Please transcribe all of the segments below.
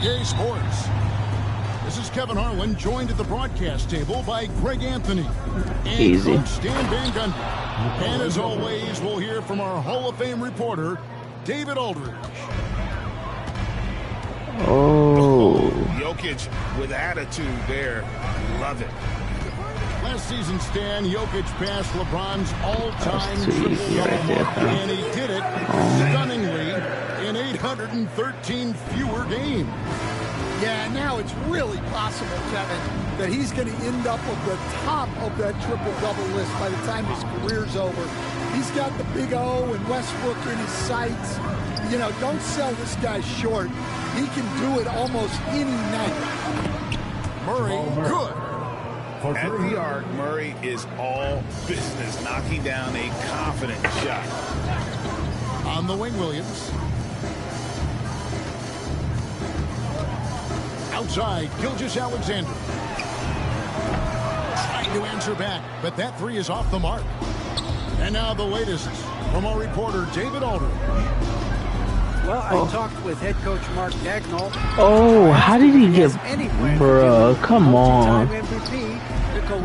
Gay Sports. This is Kevin Harlan, joined at the broadcast table by Greg Anthony and Coach Stan Van Gundy. And as always, we'll hear from our Hall of Fame reporter, David Aldridge. Oh, Jokic with attitude there. Love it. Last season, Stan, Jokic passed LeBron's all-time triple-double, and he did it stunningly in 813 fewer games. Yeah, now it's really possible, Kevin, that he's going to end up at the top of that triple-double list by the time his career's over. He's got the big O and Westbrook in his sights. You know, don't sell this guy short. He can do it almost any night. Murray, good. At the arc, Murray is all business, knocking down a confident shot. On the wing, Williams. Outside, Gilgeous-Alexander. Trying to answer back, but that three is off the mark. And now the latest from our reporter, David Aldridge. Well, I talked with head coach Mark Dagnall. Oh, how did he get... Bruh, come on.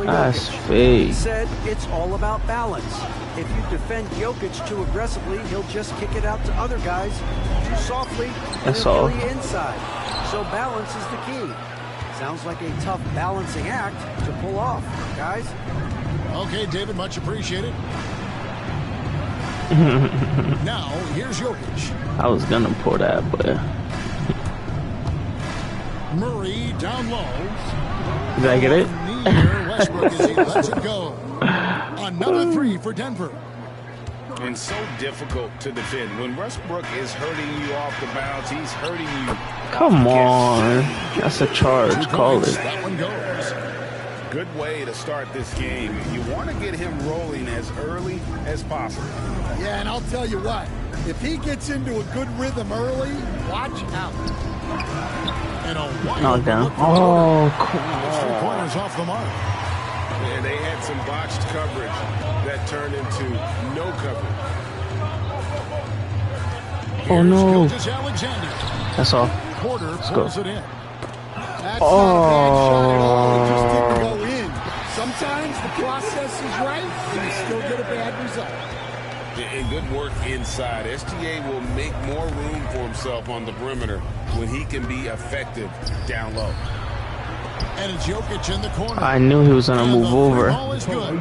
That's fake. He said it's all about balance. If you defend Jokic too aggressively, he'll just kick it out to other guys too softly. That's all. Inside. So balance is the key. Sounds like a tough balancing act to pull off, guys. Okay, David, much appreciated. Now, here's Jokic. I was gonna pour that, but... Murray down low. Did I get it? Westbrook as he lets it go. Another three for Denver. And so difficult to defend. When Westbrook is hurting you off the bounce, he's hurting you. Come on. That's a charge. Call it. That one goes. Good way to start this game. You want to get him rolling as early as possible. Yeah, and I'll tell you what. If he gets into a good rhythm early, watch out. And a knockdown. Oh, cool. 3 pointers off the mark. And they had some botched coverage that turned into no coverage. Oh no. That's all. Porter Let's pulls go. it in. That's not a bad shot at all. It just didn't go in. Sometimes the process is right, and you still get a bad result. And good work inside. SGA will make more room for himself on the perimeter when he can be effective down low. And it's Jokic in the corner. I knew he was gonna move over. Ball is good.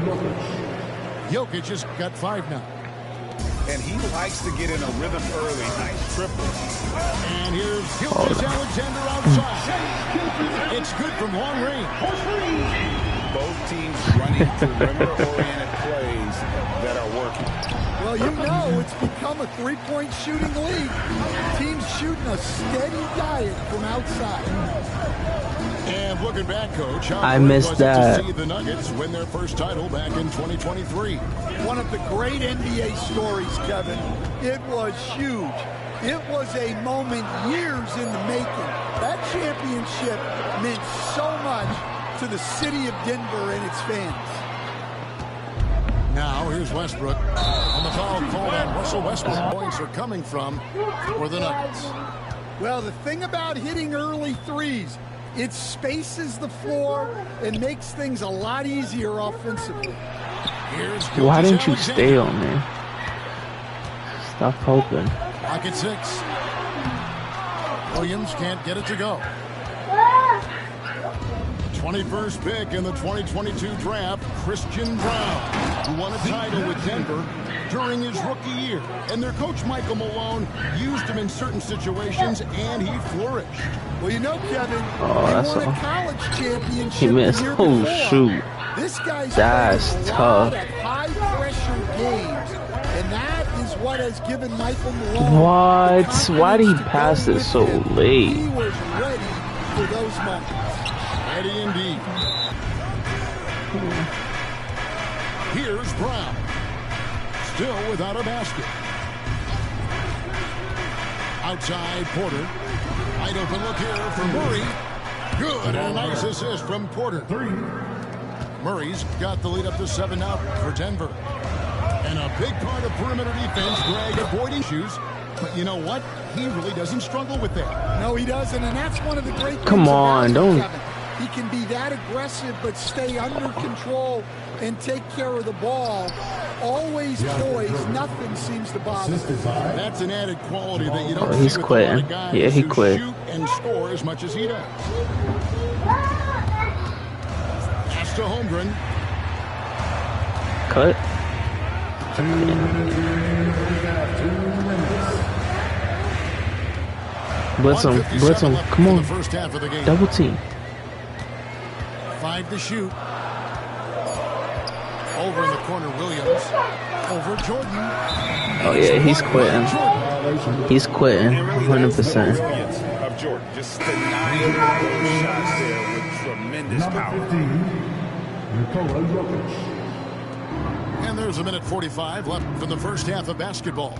Jokic just got 5 now. And he likes to get in a rhythm early. Nice triple. And here's Gilgeous-Alexander outside. It's good from long range. Both teams running perimeter-oriented plays that are working. Well, you know it's become a three-point shooting league. Teams shooting a steady diet from outside. And looking back, Coach, how I missed that. to see the Nuggets win their first title back in 2023. One of the great NBA stories, Kevin. It was huge. It was a moment years in the making. That championship meant so much to the city of Denver and its fans. Now, here's Westbrook. On the foul call on Russell Westbrook. Points are coming from for the Nuggets. Well, the thing about hitting early threes, it spaces the floor and makes things a lot easier offensively. Why didn't you stay on there? Stop hoping. Lock at 6. Williams can't get it to go. 21st pick in the 2022 draft, Christian Brown, who won a title with Denver during his rookie year. And their coach, Michael Malone, used him in certain situations, and he flourished. Well, you know, Kevin, he won a college championship. He missed. The year Oh, before. shoot. This guy's That's played a tough. lot of high-pressure games, and that is what has given Michael Malone What? Why did he pass it so late? He was ready for those moments. Ready indeed. Here's Brown. Still without a basket. Outside Porter. Wide open look here for Murray. Good, and a nice assist from Porter. Murray's got the lead up to 7 now for Denver. And a big part of perimeter defense, Greg, avoiding issues. But you know what? he really doesn't struggle with that. No, he doesn't, and that's one of the great things Come on, about him, don't. Kevin. He can be that aggressive but stay under control and take care of the ball. Always poised. Nothing seems to bother him. That's an added quality that you don't Oh, he's see with a lot quitting. of guys Yeah, he who quit. shoot and score as much as he does. Pass to Holmgren. Cut. Blitz him. Blitz him. Come on. First half of the game. Double team. 5 to shoot. Over in the corner, Williams. Over Jordan. Oh yeah, he's quitting. He's quitting. And really, that's the 100%. brilliance of Jordan. Just denying those shots there with tremendous power. And there's a minute 45 left for the first half of basketball.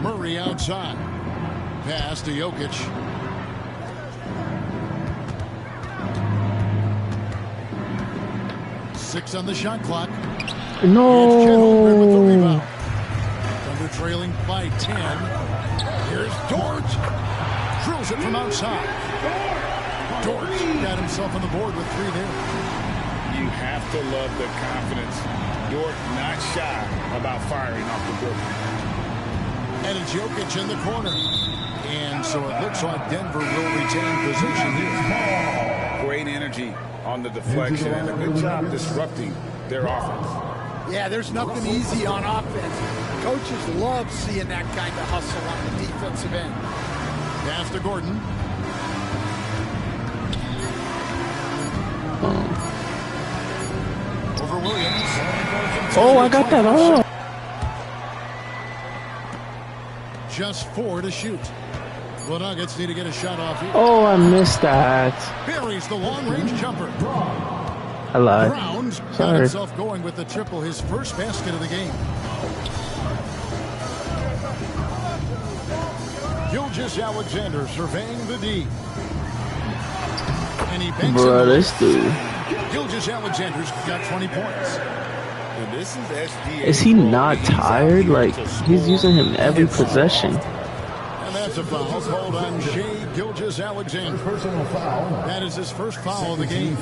Murray outside. Pass to Jokic. Six on the shot clock. No. Thunder trailing by 10. Here's Dort. Drills it from outside. Dort got himself on the board with 3 there. You have to love the confidence. Dort not shy about firing off the board. And it's Jokic in the corner. And so it looks like Denver will retain possession here. Great energy on the deflection and a good job disrupting their offense. Yeah, there's nothing easy on offense. Coaches love seeing that kind of hustle on the defensive end. Pass to Gordon. Over Williams. Oh, I got that on. Just 4 to shoot. The Nuggets need to get a shot off here. Oh, I missed that. Buries the long-range jumper. I lied. Brown's got Sorry. himself going with the triple, his first basket of the game. Gilgeous-Alexander surveying the D. And he banks Bro, it. this dude. Gilgeous-Alexander's got 20 points. And this is SGA. Is he not tired? Like, he's using him every possession. And that's a foul called on Shai Gilgeous-Alexander. That is his first foul of the game.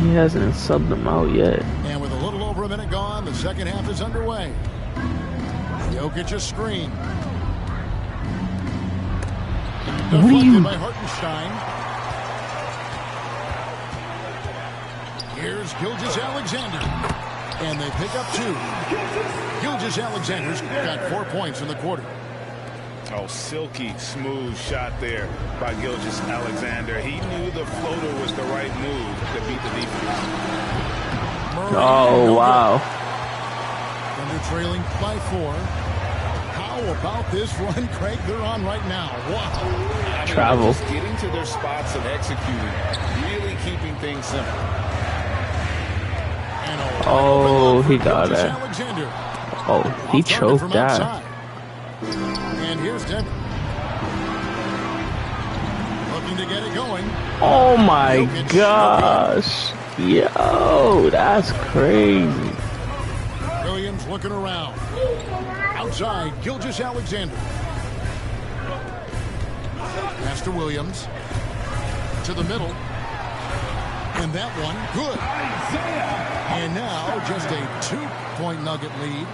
He hasn't subbed them out yet. And with a little over a minute gone, the second half is underway. Jokic a screen. What are you? Deflected by Hartenstein. Here's Gilgeous-Alexander. And they pick up 2. Gilgeous-Alexander's got 4 points in the quarter. Oh, silky smooth shot there by Gilgeous-Alexander. He knew the floater was the right move to beat the defense. Murray, Oh, wow. Thunder trailing by 4. How about this run, Craig, they're on right now? Wow. Travel. Just getting to their spots and executing, really keeping things simple. And a Oh, he got it. Gilgeous-Alexander. Oh, he Target choked from that. outside. And here's Denver. Looking to get it going. Oh my gosh. Yo, that's crazy. Williams looking around. Outside, Gilgeous-Alexander. Pass to Williams. To the middle. And that one, good. And now just a 2-point Nugget lead.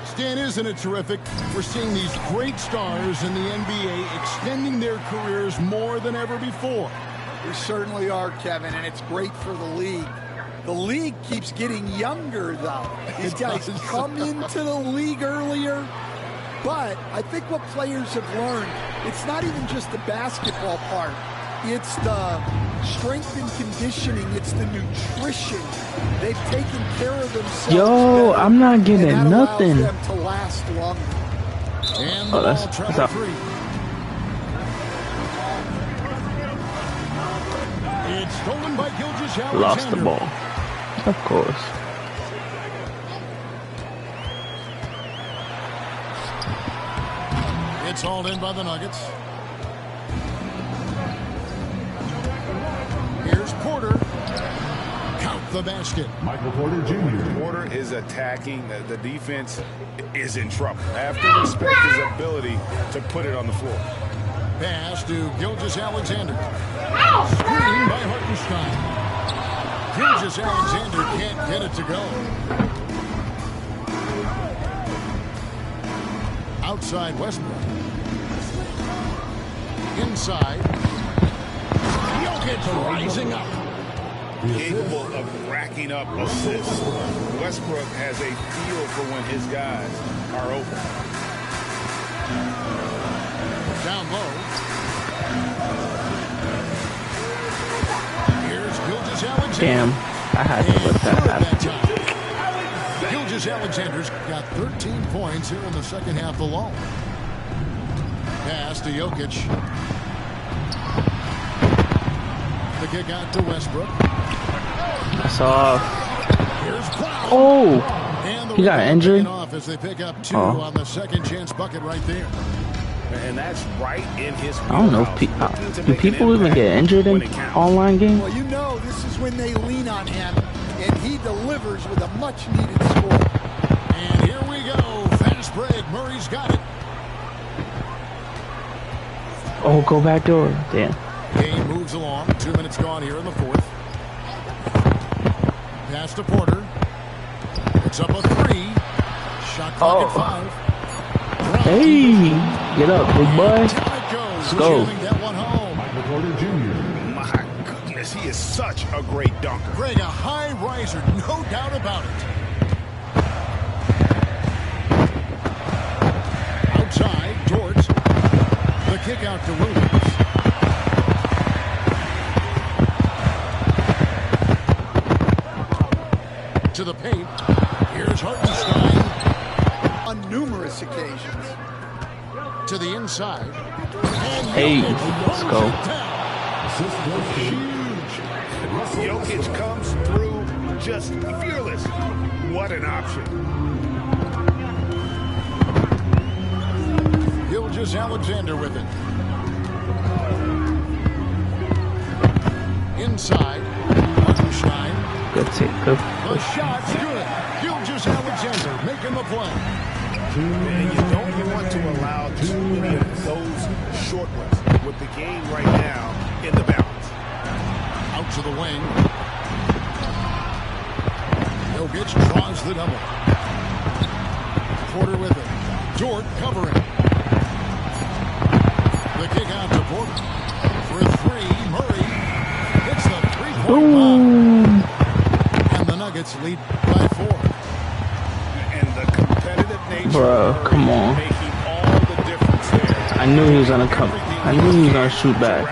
Stan, isn't it terrific? We're seeing these great stars in the NBA extending their careers more than ever before. We certainly are, Kevin, and it's great for the league. The league keeps getting younger, though. These guys come into the league earlier, but I think what players have learned, it's not even just the basketball part. It's the strength and conditioning. It's the nutrition. They've taken care of themselves. Yo, better, I'm not getting and that nothing. allows them to last longer. And Oh, the that's ball travel up. free. It's stolen by Gilgeous-Alexander. Lost the ball. Of course. It's hauled in by the Nuggets. Here's Porter. Count the basket. Michael Porter Jr. Porter is attacking. The defense is in trouble. Have to respect his ability to put it on the floor. Pass to Gilgeous-Alexander. Screen by Hartenstein. Gilgeous-Alexander can't get it to go. Outside Westbrook. Inside. Jokic rising up. Capable of racking up assists. Westbrook has a feel for when his guys are open. Down low. Here's Gilgeous-Alexander. Damn, I had to let that happen. Gilgeous-Alexander's got 13 points here in the second half alone. Pass to Jokic. The kick out to Westbrook. That's off. Oh, he got injured. Off as they pick up 2 on the second chance bucket right there. And that's right in his I don't know if do people even get injured in online games? Well, you know, this is when they lean on him, and he delivers with a much-needed score. And here we go. Fast break. Murray's got it. Oh, go back door. Damn. Game moves along. 2 minutes gone here in the fourth. Pass to Porter. It's up a 3. Shot clock at 5. Hey, get up, big boy. Let's go. That one home. Michael Porter Jr. My goodness, he is such a great dunker. Greg, a high riser, no doubt about it. Outside, George. The kick out to Williams. To the paint. Here's Hartenstein. On numerous occasions. To the inside. And Hey, let's go. Jokic comes through just fearless. What an option. Gilgeous-Alexander with it. Inside. Hartenstein. Good take, good. The shot's good. Gilgeous-Alexander making the play. And you don't want to allow too many of those short ones with the game right now in the balance. Out to the wing. Jokic draws the double. Porter with it. Dort covering. The kick out to Porter. For 3, Murray hits the three-point line. And the Nuggets lead by 4. And the competitive nature Bro, come on. making all the difference there. I knew he was gonna come. I knew he was gonna shoot back.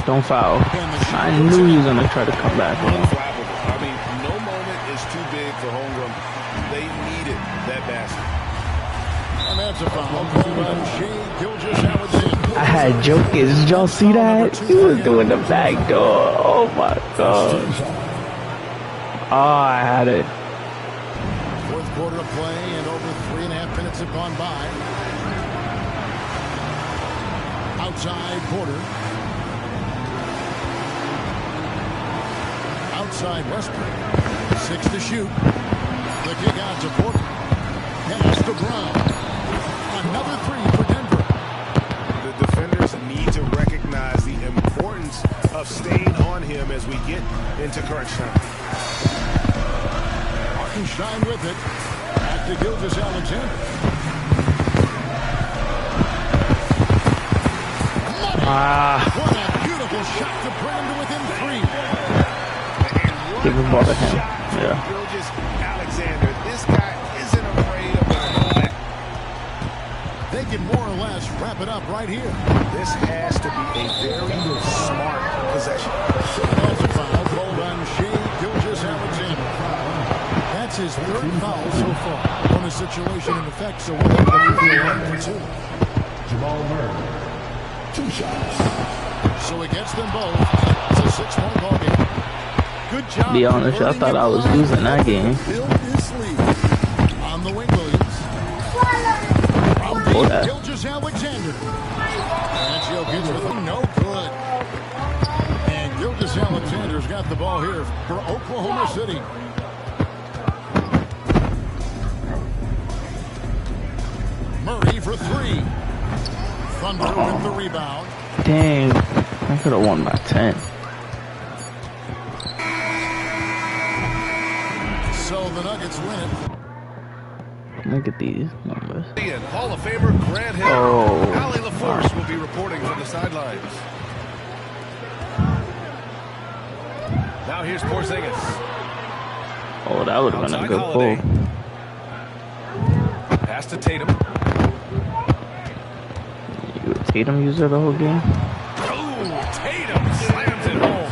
Don't foul. I knew he was gonna try to come back. Unflappable. I mean, no moment is too big for Holmgren. They needed that basket. And that's a foul called on Shea Gilgeous-Alexander. I had Jokic. Did y'all see that? He was doing the back door. Oh my god. Oh, I had it. Fourth quarter of play and over 3.5 minutes have gone by. Outside Porter. Outside Westbrook. 6 to shoot. The kick out to Porter. Pass to Brown. Another 3 for Denver. The defenders need to recognize the importance of staying on him as we get into crunch time. Hartenstein with it. Back to Gilgeous-Alexander. What a beautiful shot to bring him to within 3. Give the ball to him. Yeah. Gilgeous-Alexander, this guy isn't afraid of going back. They can more or less wrap it up right here. This has to be a very smart possession. That's a foul called on Shea Gilgeous-Alexander. That's his 3rd foul so far. Bonus situation in effect, so we'll have to 1 for 2. Jamal Murray. 2 shots. So he gets them both. It's a 6-point ball game. Good job. Be honest, I thought I was losing that game. Build this lead. On the wing, Williams. Oh, that. Gilgeous-Alexander. And Jokic with him. No good. And Gilgeous-Alexander's got got the ball here for Oklahoma City. Murray for 3. Thunder with the rebound. Dang, I could have won by 10. So the Nuggets win it. Look at these numbers. Hall of Famer Grant Hill. Oh. Allie LaForce will be reporting from the sidelines. Now here's Porzingis. Oh, that would have been a good pull. Pass to Tatum. You a Tatum user the whole game? Oh, Tatum slams it home.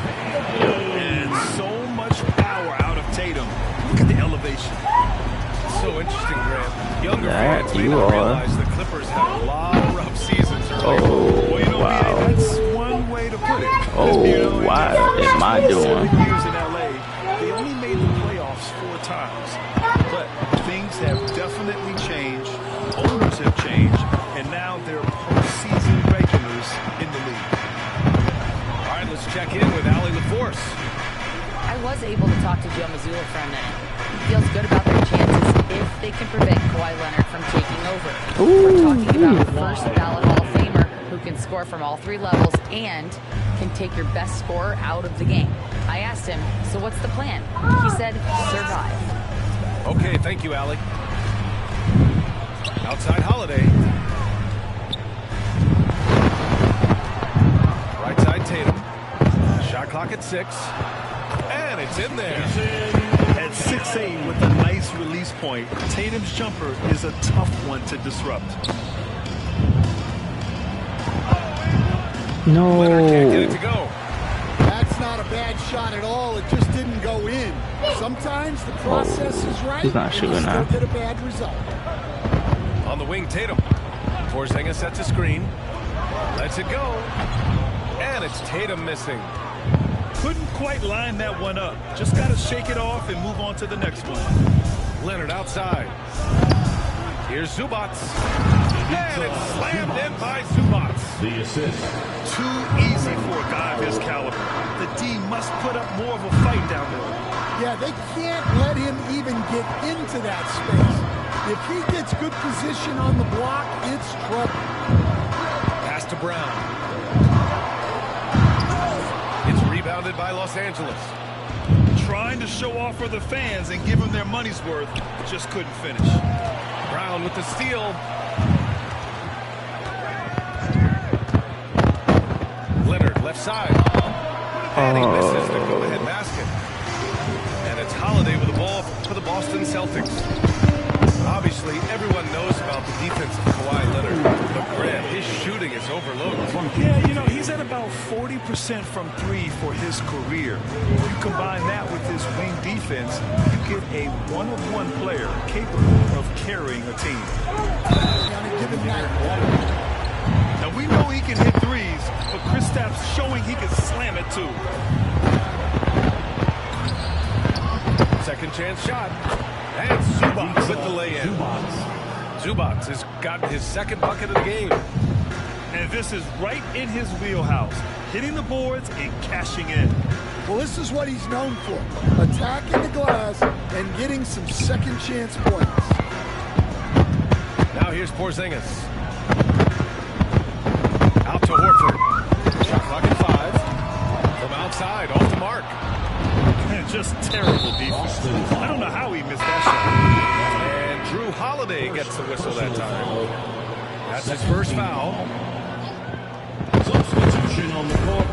And so much power out of Tatum. Look at the elevation. So interesting, Grant. Younger fans may not realize the Clippers had a lot of rough seasons early. Oh, well, you know, wow. that's one way to put it. Oh, you know, what am I doing? 7 years in LA, they only made the playoffs 4 times. But things have definitely changed. Owners have changed. And now they're postseason regulars in the league. All right, let's check in with Allie LaForce. I was able to talk to Joe Mazzulla for a minute. He feels good about their chances if they can prevent Kawhi Leonard from taking over. We're talking about a first ballot Hall of Famer who can score from all 3 levels and can take your best scorer out of the game. I asked him, so what's the plan? He said, survive. Okay, thank you, Allie. Outside Holiday. Right side Tatum. Shot clock at 6. And it's in there. At 6'8" with a nice release point, Tatum's jumper is a tough one to disrupt. No. Leonard can't get it to go. That's not a bad shot at all. It just didn't go in. Sometimes the process is right. He's not shooting and you now. still get a bad result. On the wing, Tatum. Porzingis sets a screen. Lets it go. And it's Tatum missing. Couldn't quite line that one up. Just got to shake it off and move on to the next one. Leonard outside. Here's Zubats. And it's slammed in by Zubats. The assist. Too easy for a guy of his caliber. The D must put up more of a fight down there. Yeah, they can't let him even get into that space. If he gets good position on the block, it's trouble. Pass to Brown. It's rebounded by Los Angeles. Trying to show off for the fans and give them their money's worth, just couldn't finish. Brown with the steal. Leonard left side. And he misses the go-ahead basket. And it's Holiday with the ball for the Boston Celtics. Obviously, everyone knows about the defense of Kawhi Leonard. But Grant, his shooting is overlooked. Yeah, you know, he's at about 40% from 3 for his career. You combine that with his wing defense, you get a one-of-one player capable of carrying a team. Now, we know he can hit threes, but Kristaps showing he can slam it too. Second chance shot. And Zubats with the lay-in. Zubats has gotten his second bucket of the game. And this is right in his wheelhouse, hitting the boards and cashing in. Well, this is what he's known for, attacking the glass and getting some second chance points. Now here's Porzingis. Out to Horford. Shot clock at 5. From outside, off the mark. Just terrible defense. I don't know how he missed that shot. And Drew Holiday gets the whistle that time. That's his first foul. Substitution on the court.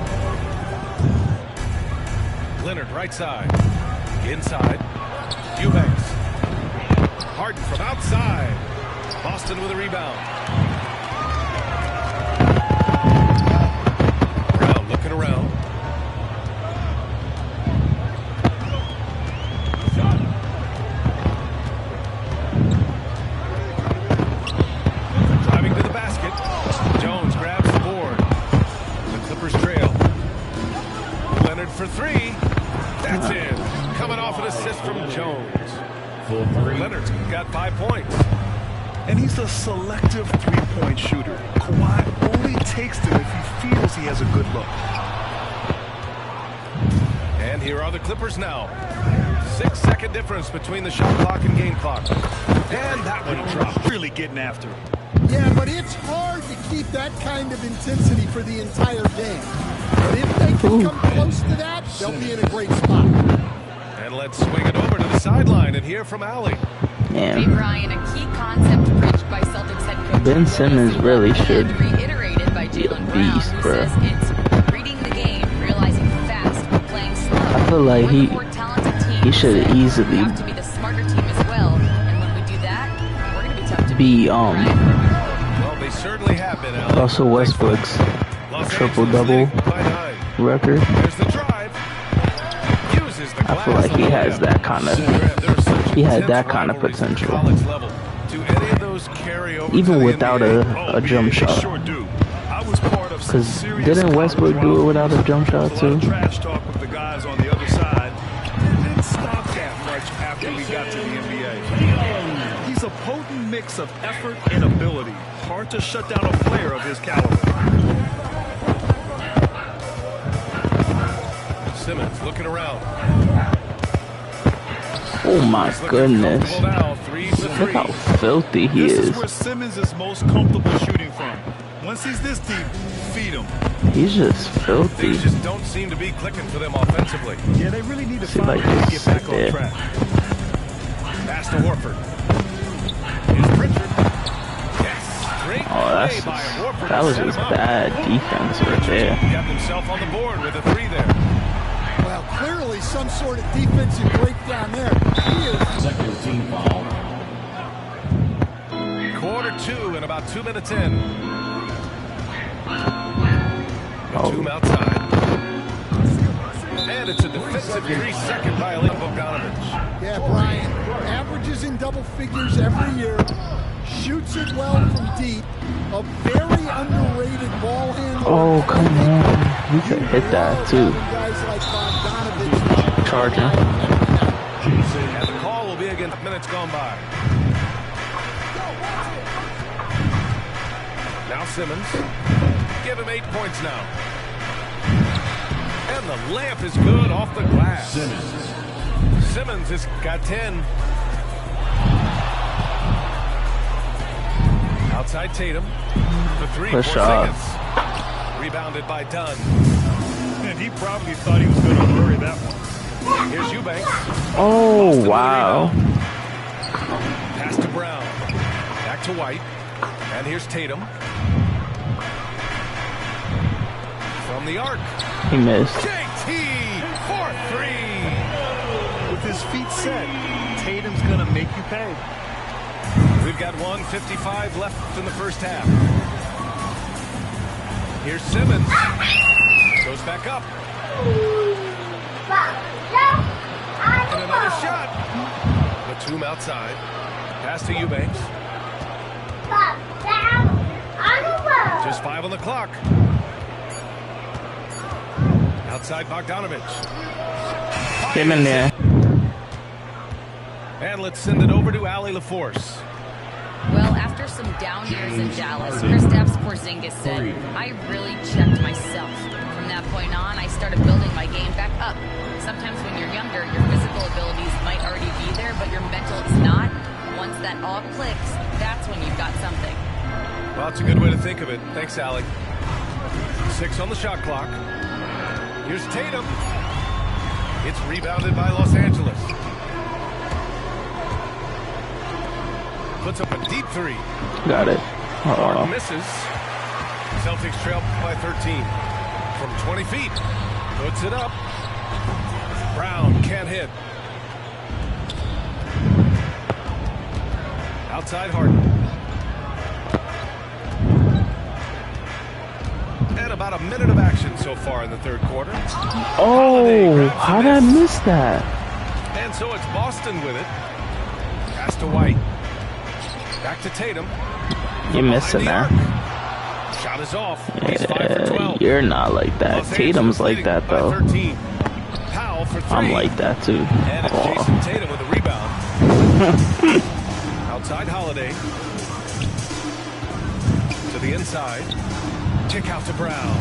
Leonard right side. Inside. Eubanks. Harden from outside. Boston with a rebound. Brown looking around. Driving to the basket. Jones grabs the board. The Clippers trail. Leonard for 3. That's in. Coming off an assist from Jones. Leonard's got 5 points. And he's a selective three-point shooter. Kawhi only takes them if he feels he has a good look. And here are the Clippers now. 6-second difference between the shot clock and game clock. And that one dropped. Really getting after it. Yeah, but it's hard to keep that kind of intensity for the entire game. But if they can come close to that, they'll be in a great spot. And let's swing it over to the sideline and hear from Allie. Hey, Brian, a key concept preached by Celtics head coach Ben Simmons really should reiterated by be a Jaylen Brown, beast, who bro. says it's reading the game, realizing fast, but playing slow. I feel like We're the more talented team, he should so easily we have to be the smarter team as well. And when we do that, we're going to be tough to be Well, they certainly have been, Allie. Russell Westbrook's triple-double record. There's the drive. Uses the I feel like he has that kind of potential. Even without a jump shot. Because didn't Westbrook do it without a jump shot too? Trash talk with the guys on the other side. Didn't stop that much after we got to the NBA. He's a potent mix of effort and ability. Hard to shut down a player of his caliber. Simmons looking around. Oh my goodness. Look how filthy he This is. is where Simmons is most comfortable shooting from. Once he's this deep, feed him. He's just filthy. Things just don't seem to be clicking for them offensively. Yeah, they really need to See, find like, a way to just get back sit on there. track. Pass to Horford. Here's Pritchard. Yes, great Oh, play by Horford. that was to set just him up. bad defense right there. Got himself on the board with a 3 there. Well, clearly some sort of defensive breakdown there. He is. Second team foul. Quarter 2 and about 2 minutes in. Batum outside. And it's a defensive 3-second violation of Bogdanovich. Yeah, Brian. Averages in double figures every year. Shoots it well from deep. A very underrated ball handler. Oh, come on. We could hit that too. Guys like Bogdanovich. Charging. And the call will be against minutes gone by. Now Simmons. Give him 8 points now. And the layup is good off the glass. Simmons has got 10. Outside Tatum. The 3 for Push off. Porzingis. Rebounded by Dunn. And he probably thought he was going to bury that one. Here's Eubanks. Oh, wow. Pass to Brown. Back to White. And here's Tatum. From the arc. He missed. JT for 3. With his feet set, Tatum's going to make you pay. We've got 1:55 left in the first half. Here's Simmons. Goes back up. And another shot. Batum outside. Pass to Eubanks. Just 5 on the clock. Outside Bogdanovich. Get him in there. And let's send it over to Allie LaForce. Well, after some down years in Dallas, Kristaps Porzingis said, I really checked myself. From that point on, I started building my game back up. Sometimes when you're younger, your physical abilities might already be there, but your mental is not. Once that all clicks, that's when you've got something. Well, it's a good way to think of it. Thanks, Allie. 6 on the shot clock. Here's Tatum. It's rebounded by Los Angeles. Puts up a deep 3. Got it. Harden misses. Celtics trail by 13. From 20 feet. Puts it up. Brown can't hit. Outside Harden. And about a minute of action so far in the third quarter. Oh, how did I miss that? And so it's Boston with it. Pass to White. Back to Tatum. You're missing that. Shot is off. He's 5 for 12. You're not like that. Los Tatum's Angeles like that by though. 13. Powell for 3. I'm like that too. And it's Oh. Jason Tatum with a rebound. Outside Holiday. To the inside. Kick out to Brown.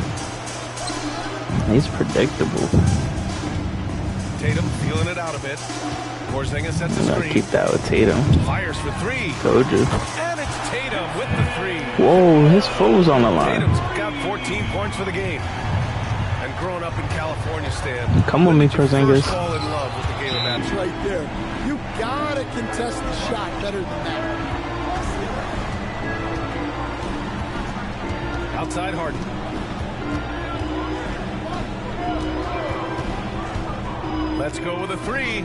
He's predictable. Tatum feeling it out a bit. Porzingis sets a screen. Keep that with Tatum. Fires for three. Told you. And it's Tatum with the three. Whoa, his foot's on the line. Tatum's got 14 points for the game. And growing up in California, Stan. Come with me, Porzingis. Fall in love with the game of basketball. Right there. You gotta contest the shot better than that. Outside Harden. Let's go with a three.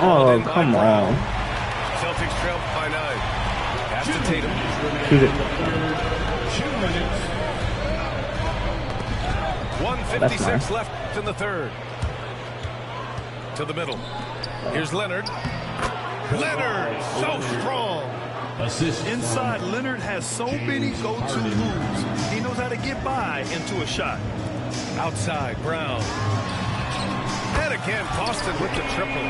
Oh, come on. Celtics trail by 9. Pass to Tatum. Shoot it. 1:56 left in the third. To the middle. Here's Leonard. Leonard, so strong. Assist. Inside, Leonard has so many go-to moves. He knows how to get by into a shot. Outside, Brown. And again, Boston with the triple.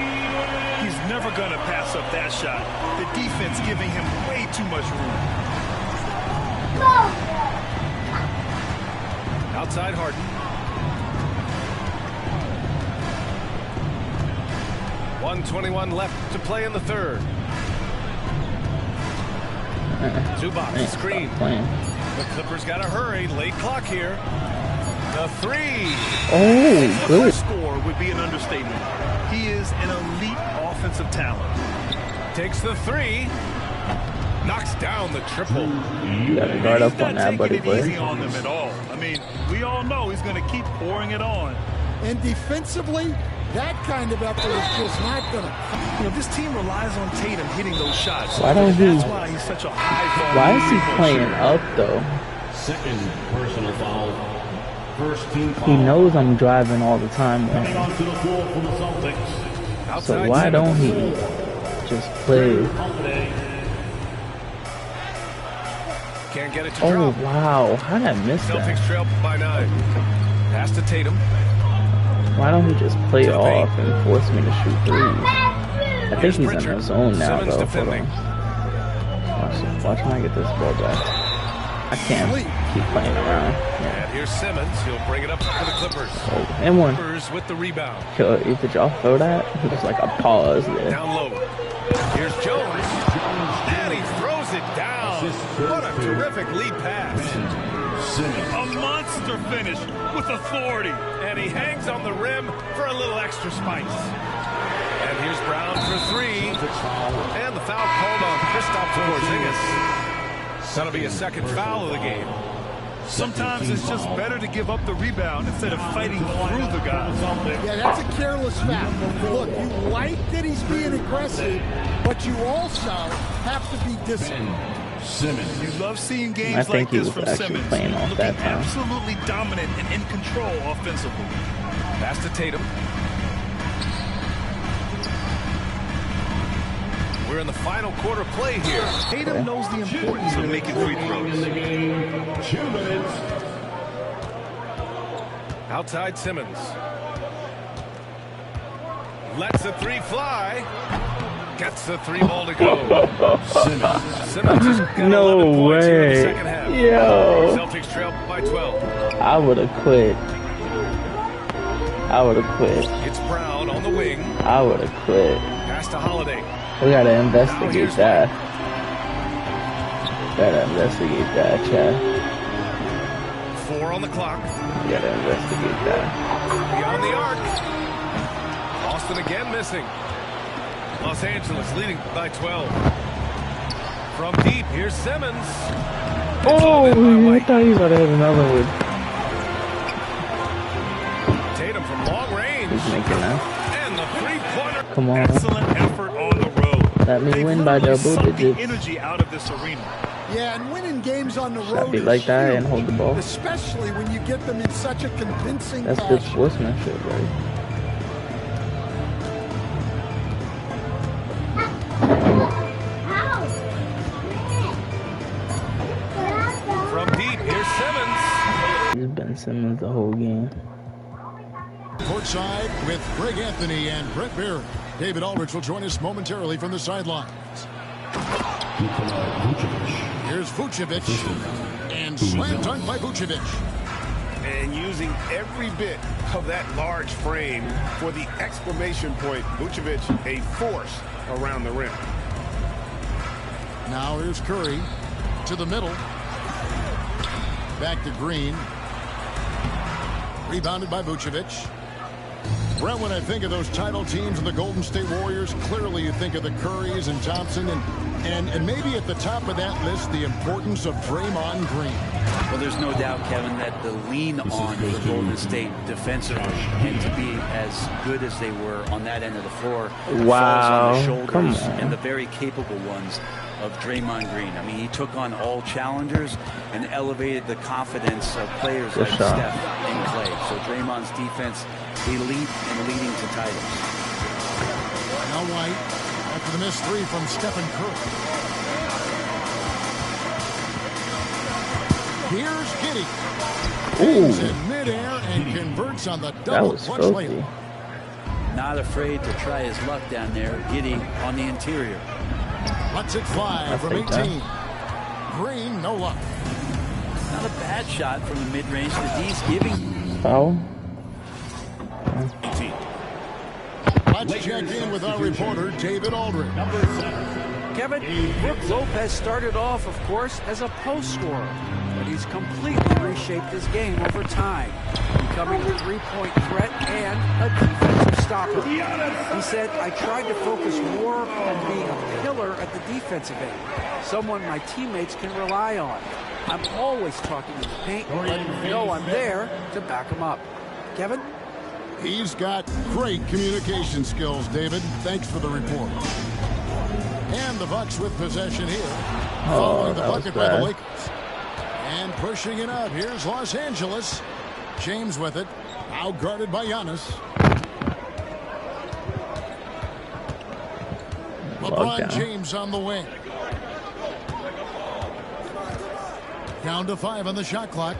He's never going to pass up that shot. The defense giving him way too much room. Outside Harden. .121 left to play in the third. Zubac, screen. The Clippers got to hurry. Late clock here. The three. Oh, good. Score would be an understatement. He is an elite offensive talent. Takes the three. Knocks down the triple. You gotta guard up on that, buddy. He's not taking it easy on them at all. I mean, we all know he's going to keep pouring it on. And defensively, that kind of effort is just not going to. You know, this team relies on Tatum hitting those shots. Why don't he? That's why he's such a high volume. Why is he playing up though? Second personal foul. First team foul. He knows I'm driving all the time. Coming onto the floor for the Celtics. So why don't he just play? Can't get it to Oh drop. wow, how did I miss Celtics that? trail by 9. Pass to Tatum. Why don't he just play off and force me to shoot threes? I think he's in the zone now Simmons though. defending. Watch when I get this ball back. I can't keep playing around. Yeah. And here's Simmons. He'll bring it up for the Clippers. Oh, and one. Clippers with the rebound. Yo, did y'all throw that? It was like a pause there. Down low. Here's Jones. And he throws it down. What a terrific lead pass. A monster finish with authority. And he hangs on the rim for a little extra spice. And here's Brown for three. And the foul called on Kristaps Porzingis. That'll be a second foul of the game. Sometimes it's just better to give up the rebound instead of fighting through the guy. Yeah, that's a careless foul. Look, you like that he's being aggressive, but you also have to be disciplined. Simmons. You love seeing games I think like he this was from actually Simmons. playing off Looking that time. absolutely dominant and in control offensively. Pass to Tatum. We're in the final quarter play here. Tatum knows the importance of making free throws. 2 minutes. Outside Simmons. Lets the three fly. Gets the three ball to go. Simmons has got 11 points here in the second half. Yo. Celtics trail by 12. I would have quit. It's Brown on the wing. I would have quit. Pass to Holiday. We gotta investigate that. Chad. 4 on the clock. We gotta investigate that. Beyond the arc. Boston again missing. Los Angeles leading by 12. From deep, here's Simmons. Oh, I thought he was about to hit another one. Tatum from long range. He's making that. And the three-pointer. Come on. Excellent effort on the road. Let me They've win by literally double sucked digits. the energy out of this arena. Yeah, and winning games on the Should I road be is like that huge, and hold the ball? especially when you get them in such a convincing That's good fashion. sportsmanship, right? From deep, here's Simmons. He's been Simmons the whole game. Courtside with Greg Anthony and Brett Barry. David Aldridge will join us momentarily from the sidelines. Here's Vucevic. And slam dunk by Vucevic. And using every bit of that large frame for the exclamation point. Vucevic, a force around the rim. Now here's Curry to the middle. Back to Green. Rebounded by Vucevic. Brent, when I think of those title teams of the Golden State Warriors, clearly you think of the Currys and Thompson, and maybe at the top of that list, the importance of Draymond Green. Well, there's no doubt, Kevin, that the lean on the Golden State defensively and to be as good as they were on that end of the floor falls on the shoulders and the very capable ones of Draymond Green. I mean, he took on all challengers and elevated the confidence of players like Steph and Clay. So Draymond's defense, elite and leading to titles. Now White after the missed three from Stephen Curry. Here's Giddey. He's in midair and converts on the double clutch layup. Not afraid to try his luck down there. Giddey on the interior. Lets it fly from 18. Green, no luck. Not a bad shot from the mid-range. The D's giving. Foul. 18. Let's check in with our reporter, David Aldridge. Kevin, Brook Lopez started off, of course, as a post scorer, but he's completely reshaped his game over time, becoming a three-point threat and a defensive stopper. He said, I tried to focus more on being a pillar at the defensive end, someone my teammates can rely on. I'm always talking in the paint, letting them know I'm there to back them up. Kevin? He's got great communication skills, David. Thanks for the report. And the Bucks with possession here. Following the bucket by the Lakers. And pushing it out. Here's Los Angeles. James with it. Now guarded by Giannis. LeBron James on the wing. Down to 5 on the shot clock.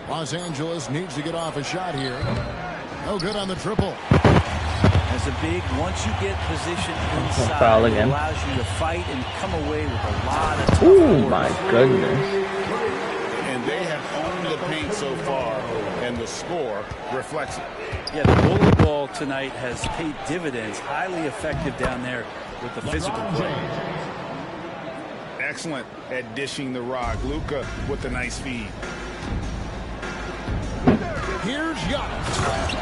Los Angeles needs to get off a shot here. No good on the triple. As a big, once you get position inside, it allows you to fight and come away with a lot of tough Ooh, my goodness. And they have owned the paint so far, and the score reflects it. Yeah, the bullet ball tonight has paid dividends. Highly effective down there with the physical play. Excellent at dishing the rock. Luka with the nice feed. Here's Giannis.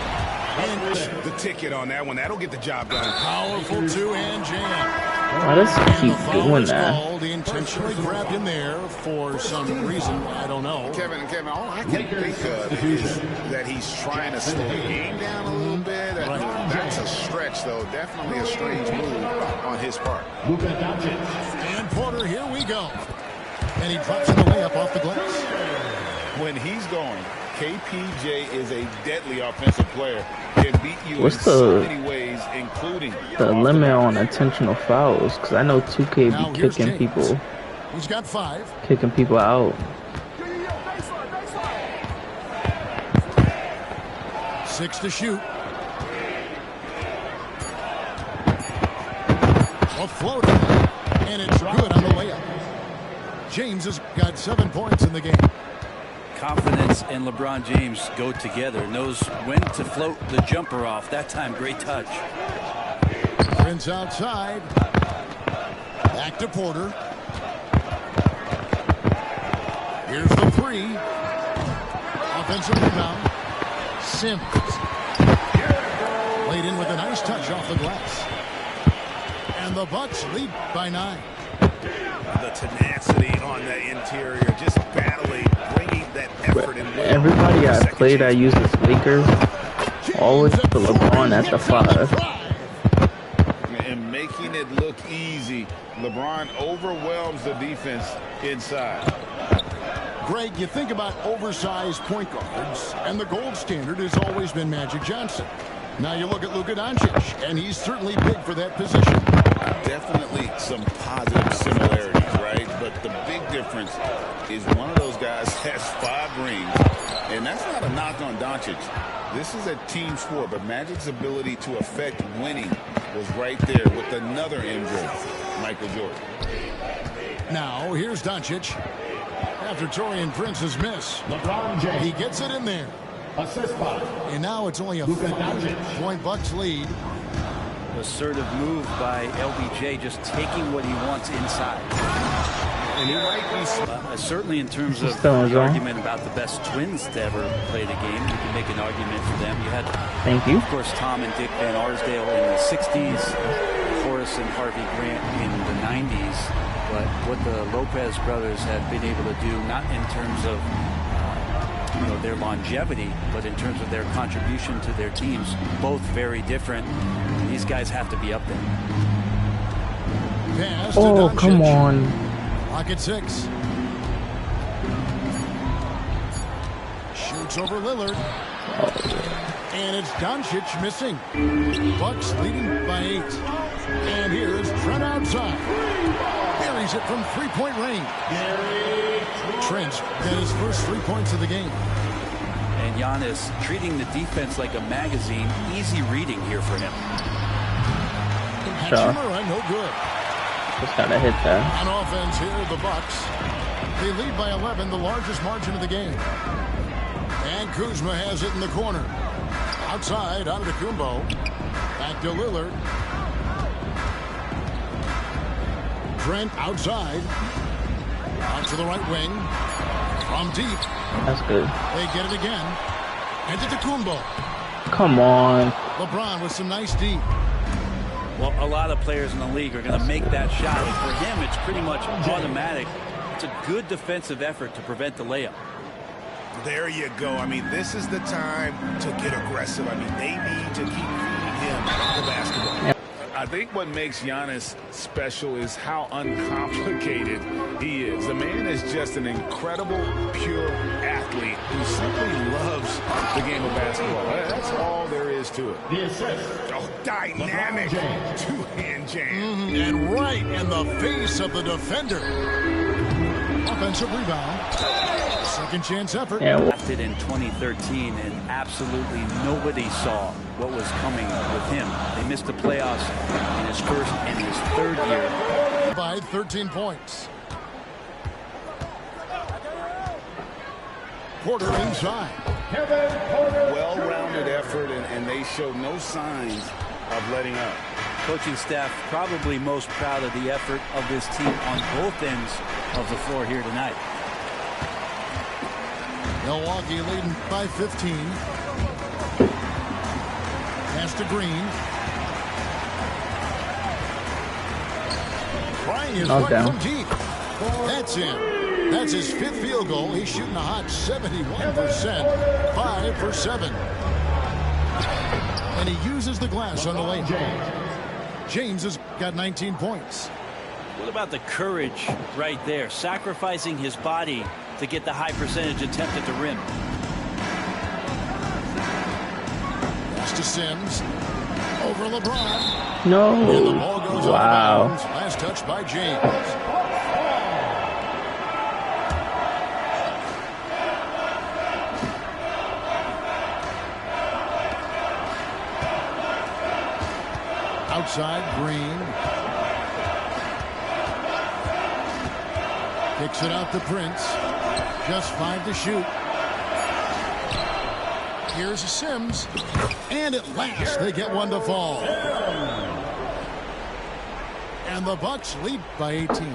And the ticket on that one. That'll get the job done. Powerful two-hand jam. Why does he keep doing that? Called. He intentionally grabbed him there for some reason. I don't know. Kevin, all I can think of is that he's trying to slow the game down a little bit. That's a stretch, though. Definitely a strange move on his part. And Porter, here we go. And he drops the layup off the glass. When he's going, KPJ is a deadly offensive player. Can beat you in so many ways, including the limit on intentional fouls? Because I know 2K be kicking people. He's got 5. Kicking people out. 6 to shoot. A floater. And it's good on the layup. James has got 7 points in the game. Confidence and LeBron James go together. Knows when to float the jumper off. That time, great touch. Prince outside. Back to Porter. Here's the 3. Offensive rebound. Sims. Laid in with a nice touch off the glass. And the Bucks lead by 9. The tenacity on the interior, just battling, bringing that effort in. Everybody I played, I used as Lakers. Always put LeBron at the 5. And making it look easy. LeBron overwhelms the defense inside. Greg, you think about oversized point guards, and the gold standard has always been Magic Johnson. Now you look at Luka Doncic, and he's certainly big for that position. Definitely some positive similarities, right? But the big difference is one of those guys has 5 rings, and that's not a knock on Doncic. This is a team sport, but Magic's ability to affect winning was right there with another MJ, Michael Jordan. Now here's Doncic. after Taurean Prince's miss. He gets it in there. And now it's only a 15-point Bucks lead. Assertive move by LBJ, just taking what he wants inside. And he might be certainly in terms of the argument about the best twins to ever play the game. You can make an argument for them. You had, of course, Tom and Dick Van Arsdale in the 60s, Horace and Harvey Grant in the 90s. But what the Lopez brothers have been able to do, not in terms of their longevity, but in terms of their contribution to their teams, both very different. These guys have to be up there. Oh, come on. Pocket 6. Shoots over Lillard. And it's Doncic missing. Bucks leading by 8. And here's Trent outside. Buries it from three-point range. Trent got his first 3 points of the game. And Giannis treating the defense like a magazine. Easy reading here for him. Hachimura, no good. Just gotta hit that. On offense here, the Bucks. They lead by 11, the largest margin of the game. And Kuzma has it in the corner. Outside, Antetokounmpo. Back to Lillard. Trent outside. Out to the right wing. From deep. That's good. They get it again. Antetokounmpo. Come on. LeBron with some nice deep. Well, a lot of players in the league are going to make that shot. And for him, it's pretty much automatic. It's a good defensive effort to prevent the layup. There you go. I mean, this is the time to get aggressive. I mean, they need to keep feeding him the basketball. I think what makes Giannis special is how uncomplicated he is. The man is just an incredible, pure athlete who simply loves the game of basketball. That's all there is to it. The assist. Oh, dynamic two-hand jam. And right in the face of the defender. Offensive rebound. Second chance effort. Drafted in 2013, and absolutely nobody saw what was coming with him. They missed the playoffs in his first and his third year. By 13 points. Porter inside. Well-rounded effort, and they showed no signs of letting up. Coaching staff probably most proud of the effort of this team on both ends of the floor here tonight. Milwaukee leading by 15. Pass to Green. Trying his luck from deep. That's in. That's his 5th field goal. He's shooting a hot 71%. 5 for 7. And he uses the glass on the lane. James has got 19 points. What about the courage right there? Sacrificing his body to get the high percentage attempt at the rim. Pass to Sims. Over LeBron. No. And the ball goes out of bounds. Last touch by James. Outside, Green. Kicks it out to Prince. Just 5 to shoot. Here's Sims. And at last, they get one to fall. And the Bucks lead by 18.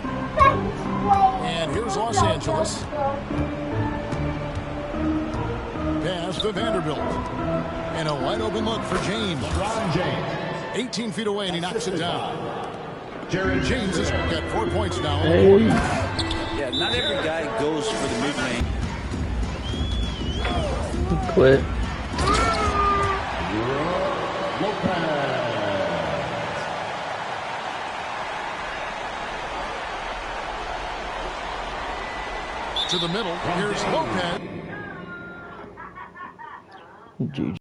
And here's Los Angeles. Pass to Vanderbilt. And a wide open look for James. 18 feet away, and he knocks it down. James has got 4 points now. Yeah, not every guy goes for the mid-range. Quit. To the middle, here's Lopez. GG.